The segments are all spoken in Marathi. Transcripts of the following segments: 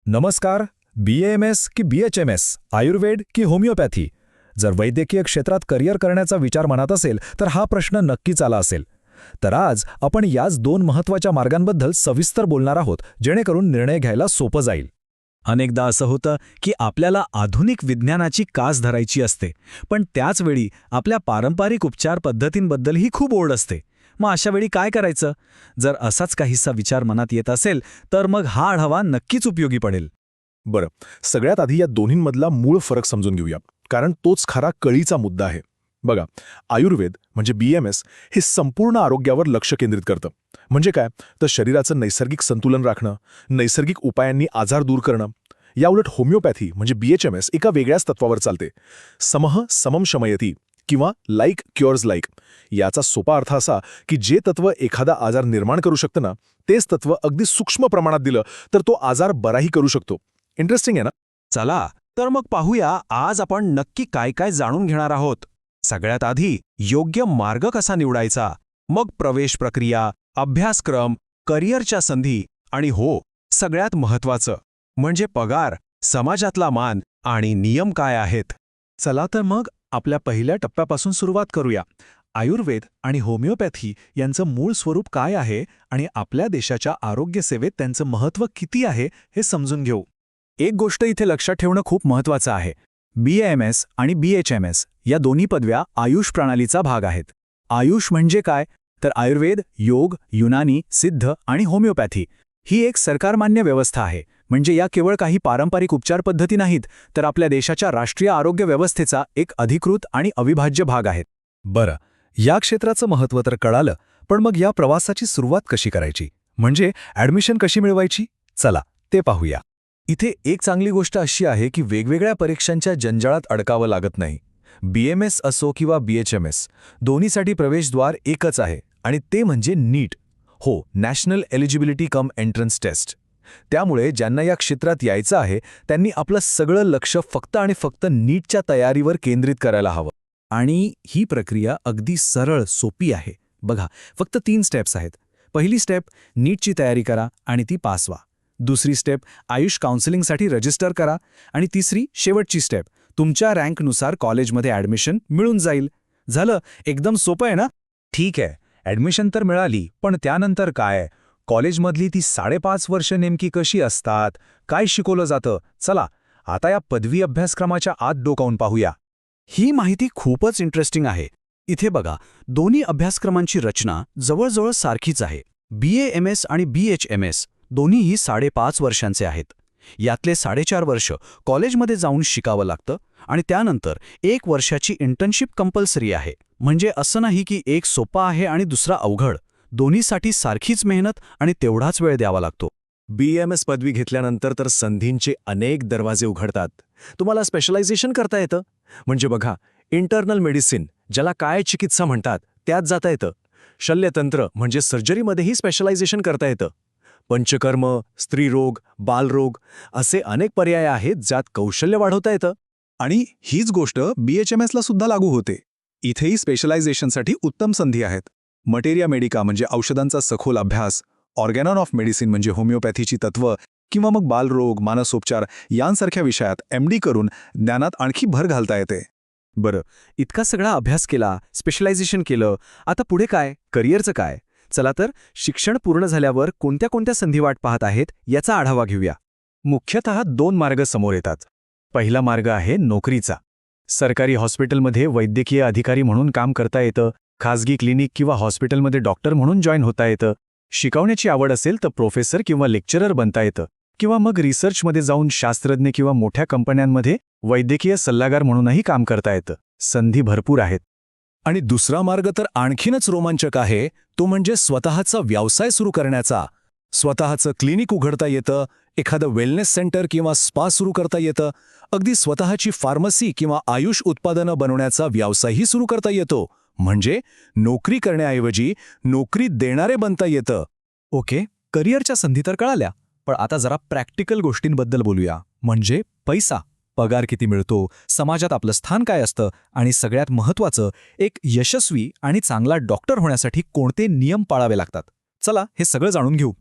नमस्कार. BAMS की BHMS, आयुर्वेद की होमिओपॅथी? जर वैद्यकीय क्षेत्रात करिअर करण्याचा विचार मनात असेल तर हा प्रश्न नक्कीच आला असेल. तर आज आपण याच दोन महत्त्वाच्या मार्गांबद्दल सविस्तर बोलणार आहोत, जेणेकरून निर्णय घ्यायला सोपं जाईल. अनेकदा असं होतं की आपल्याला आधुनिक विज्ञानाची कास धरायची असते, पण त्याचवेळी आपल्या पारंपरिक उपचार पद्धतींबद्दलही खूप ओढ असते. मग अशा वेळी काय करायचं? जर असाच काहीसा विचार मनात येत असेल तर मग हा आढावा नक्कीच उपयोगी पडेल. बरं, सगळ्यात आधी या दोन्हींमधला मूळ फरक समजून घेऊया, कारण तोच खरा कळीचा मुद्दा आहे. बघा, आयुर्वेद म्हणजे BMS हे संपूर्ण आरोग्यावर लक्ष केंद्रित करतं. म्हणजे काय? तर शरीराचं नैसर्गिक संतुलन राखणं, नैसर्गिक उपायांनी आजार दूर करणं. याउलट होमिओपॅथी म्हणजे BHMS एका वेगळ्याच तत्वावर चालते. समः समम शमयती किंवा लाईक क्युअर्स लाईक. याचा सोपा अर्थ असा की जे तत्व एखादा आजार निर्माण करू शकतं ना, तेच तत्व अगदी सूक्ष्म प्रमाणात दिलं तर तो आजार बराही करू शकतो. इंटरेस्टिंग आहे ना? चला तर मग पाहूया आज आपण नक्की काय काय जाणून घेणार आहोत. सगळ्यात आधी योग्य मार्ग कसा निवडायचा, मग प्रवेश प्रक्रिया, अभ्यासक्रम, करिअरच्या संधी आणि हो, सगळ्यात महत्त्वाचं म्हणजे पगार, समाजातला मान आणि नियम काय आहेत. चला तर मग आपल्या पहिल्या टप्प्यापासून सुरुवात करूया. आयुर्वेद आणि होमिओपॅथी यांचं मूळ स्वरूप काय आहे आणि आपल्या देशाच्या आरोग्य सेवेत त्यांचं महत्त्व किती आहे हे समजून घेऊ. एक गोष्ट इथे लक्षात ठेवणं खूप महत्त्वाचं आहे. BAMS आणि BHMS या दोन्ही पदव्या आयुष प्रणालीचा भाग आहेत. आयुष म्हणजे काय? तर आयुर्वेद, योग, युनानी, सिद्ध आणि होमिओपॅथी ही एक सरकारमान्य व्यवस्था आहे. म्हणजे या केवळ काही पारंपरिक उपचार पद्धती नाहीत, तर आपल्या देशाच्या राष्ट्रीय आरोग्य व्यवस्थेचा एक अधिकृत आणि अविभाज्य भाग आहेत. बरं, या क्षेत्राचं महत्त्व तर कळालं, पण मग या प्रवासाची सुरुवात कशी करायची? म्हणजे ॲडमिशन कशी मिळवायची? चला ते पाहूया. इथे एक चांगली गोष्ट अशी आहे की वेगवेगळ्या परीक्षांच्या जंजाळात अडकावं लागत नाही. BMS असो किंवा BHMS, दोन्हीसाठी प्रवेशद्वार एकच आहे आणि ते म्हणजे नीट. हो, national eligibility cum entrance test. त्यामुळे ज्यांना या क्षेत्रात यायचं आहे त्यांनी आपलं सगळं लक्ष फक्त आणि फक्त नीटच्या तयारीवर केंद्रित करायला हवं. आणि ही प्रक्रिया अगदी सरळ सोपी आहे. बघा, फक्त 3 स्टेप्स आहेत. पहिली स्टेप, नीटची तयारी करा आणि ती पास व्हा. दुसरी स्टेप, आयुष काउन्सिलिंगसाठी रजिस्टर करा. आणि तिसरी, शेवटची स्टेप, तुमच्या रँकनुसार कॉलेजमध्ये ॲडमिशन मिळून जाईल. झालं, एकदम सोपं आहे ना? ठीक आहे, ॲडमिशन तर मिळाली, पण त्यानंतर काय? कॉलेजमधली ती 5.5 वर्ष नेमकी कशी असतात? काय शिकवलं जातं? चला, आता या पदवी अभ्यासक्रमाच्या आत डोकावून पाहूया. ही माहिती खूपच इंटरेस्टिंग आहे. इथे बघा, दोन्ही अभ्यासक्रमांची रचना जवळजवळ सारखीच आहे. BAMS आणि BHMS दोन्हीही 5.5 वर्षांचे आहेत. यातले 4.5 वर्ष कॉलेजमध्ये जाऊन शिकावं लागतं आणि त्यानंतर 1 वर्षाची इंटर्नशिप कंपल्सरी आहे. म्हणजे असं नाही की एक सोपा आहे आणि दुसरा अवघड. दोन्हीसाठी सारखीच मेहनत आणि तेवढाच वेळ द्यावा लागतो. BMS पदवी घेतल्यानंतर तर संधींचे अनेक दरवाजे उघडतात. तुम्हाला स्पेशलायझेशन करता येतं. म्हणजे बघा, इंटरनल मेडिसिन, ज्याला काय चिकित्सा म्हणतात, त्यात जाता येतं. शल्यतंत्र म्हणजे सर्जरीमध्येही स्पेशलायझेशन करता येतं. पंचकर्म, स्त्रीरोग, बालरोग असे अनेक पर्याय आहेत ज्यात कौशल्य वाढवता येतं. आणि हीच गोष्ट BHMSला सुद्धा लागू होते. इथेही स्पेशलायझेशनसाठी उत्तम संधी आहेत. मटेरिया मेडिका म्हणजे औषधांचा सखोल अभ्यास, ऑर्गॅनॉन ऑफ मेडिसिन म्हणजे होमिओपॅथीची तत्त्व, किंवा मग बालरोग, मानसोपचार यांसारख्या विषयात MD करून ज्ञानात आणखी भर घालता येते. बरं, इतका सगळा अभ्यास केला, स्पेशलायझेशन केलं, आता पुढे काय? करिअरचं काय? चला तर शिक्षण पूर्ण झाल्यावर कोणत्या कोणत्या संधी वाट पाहत आहेत याचा आढावा घेऊया. मुख्यतः 2 मार्ग समोर येतात. पहिला मार्ग आहे नोकरीचा. सरकारी हॉस्पिटलमध्ये वैद्यकीय अधिकारी म्हणून काम करता येतं. खाजगी क्लिनिक किंवा हॉस्पिटलमध्ये डॉक्टर म्हणून जॉईन होता येतं. शिकवण्याची आवड असेल तर प्रोफेसर किंवा लेक्चरर बनता येतं. किंवा मग रिसर्चमध्ये जाऊन शास्त्रज्ञ किंवा मोठ्या कंपन्यांमध्ये वैद्यकीय सल्लागार म्हणूनही काम करता येतं. संधी भरपूर आहेत. आणि दुसरा मार्ग तर आणखीनच रोमांचक आहे, तो म्हणजे स्वतःचा व्यवसाय सुरू करण्याचा. स्वतःचं क्लिनिक उघडता येतं, एखादं वेलनेस सेंटर किंवा स्पा सुरू करता येतं, अगदी स्वतःची फार्मसी किंवा आयुष उत्पादनं बनवण्याचा व्यवसायही सुरू करता येतो. म्हणजे नोकरी करण्याऐवजी नोकरी देणारे बनता येतं. ओके, करिअरच्या संधी तर कळाल्या, पण आता जरा प्रॅक्टिकल गोष्टींबद्दल बोलूया. म्हणजे पैसा, पगार किती मिळतो, समाजात आपलं स्थान काय असतं आणि सगळ्यात महत्त्वाचं, एक यशस्वी आणि चांगला डॉक्टर होण्यासाठी कोणते नियम पाळावे लागतात. चला हे सगळं जाणून घेऊ.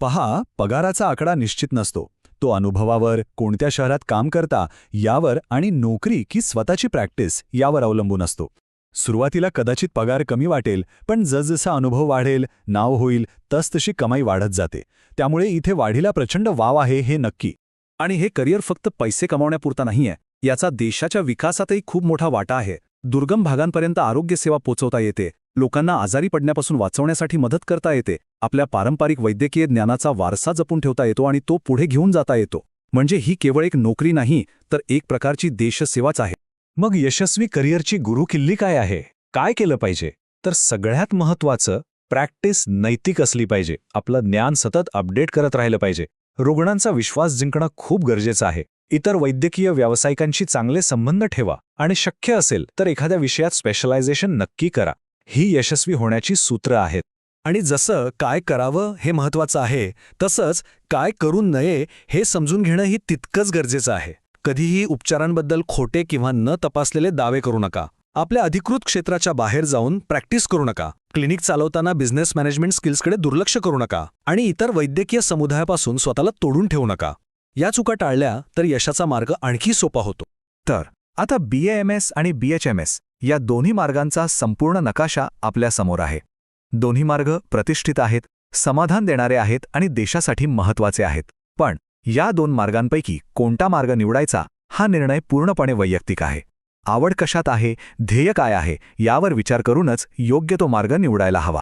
पहा, पगाराचा आकडा निश्चित नसतो. तो अनुभवावर, कोणत्या शहरात काम करता यावर आणि नोकरी की स्वतःची प्रॅक्टिस यावर अवलंबून असतो. सुरुवातीला कदाचित पगार कमी वाटेल, पण जसजसा अनुभव वाढेल, नाव होईल, तसतशी कमाई वाढत जाते. त्यामुळे इथे वाढीला प्रचंड वाव आहे हे नक्की. आणि हे करिअर फक्त पैसे कमावण्यापुरता नाहीये, याचा देशाच्या विकासातही खूप मोठा वाटा आहे. दुर्गम भागांपर्यंत आरोग्यसेवा पोचवता येते, लोकांना आजारी पडण्यापासून वाचवण्यासाठी मदत करता येते, आपल्या पारंपरिक वैद्यकीय ज्ञानाचा वारसा जपून ठेवता येतो आणि तो पुढे घेऊन जाता येतो. म्हणजे ही केवळ एक नोकरी नाही, तर एक प्रकारची देशसेवाच आहे. मग यशस्वी करिअरची गुरुकिल्ली काय आहे? काय केलं पाहिजे? तर सगळ्यात महत्त्वाचं, प्रॅक्टिस नैतिक असली पाहिजे. आपलं ज्ञान सतत अपडेट करत राहिलं पाहिजे. रुग्णांचा विश्वास जिंकणं खूप गरजेचं आहे. इतर वैद्यकीय व्यावसायिकांशी चांगले संबंध ठेवा आणि शक्य असेल तर एखाद्या विषयात स्पेशलायझेशन नक्की करा. ही यशस्वी होण्याची सूत्र आहेत. आणि जसं काय करावं हे महत्त्वाचं आहे, तसंच काय करू नये हे समजून घेणंही तितकंच गरजेचं आहे. कधीही उपचारांबद्दल खोटे किंवा न तपासलेले दावे करू नका. आपल्या अधिकृत क्षेत्राच्या बाहेर जाऊन प्रॅक्टिस करू नका. क्लिनिक चालवताना बिझनेस मॅनेजमेंट स्किल्सकडे दुर्लक्ष करू नका. आणि इतर वैद्यकीय समुदायापासून स्वतःला तोडून ठेवू नका. या चुका टाळल्या तर यशाचा मार्ग आणखी सोपा होतो. तर आता BAMS आणि BHMS या दोन्ही मार्गांचा संपूर्ण नकाशा आपल्यासमोर आहे. दोन्ही मार्ग प्रतिष्ठित आहेत, समाधान देणारे आहेत आणि देशासाठी महत्त्वाचे आहेत. पण या दोन मार्गांपैकी कोणता मार्ग निवडायचा हा निर्णय पूर्णपणे वैयक्तिक आहे. आवड कशात आहे, ध्येय काय आहे यावर विचार करूनच योग्य तो मार्ग निवडायला हवा.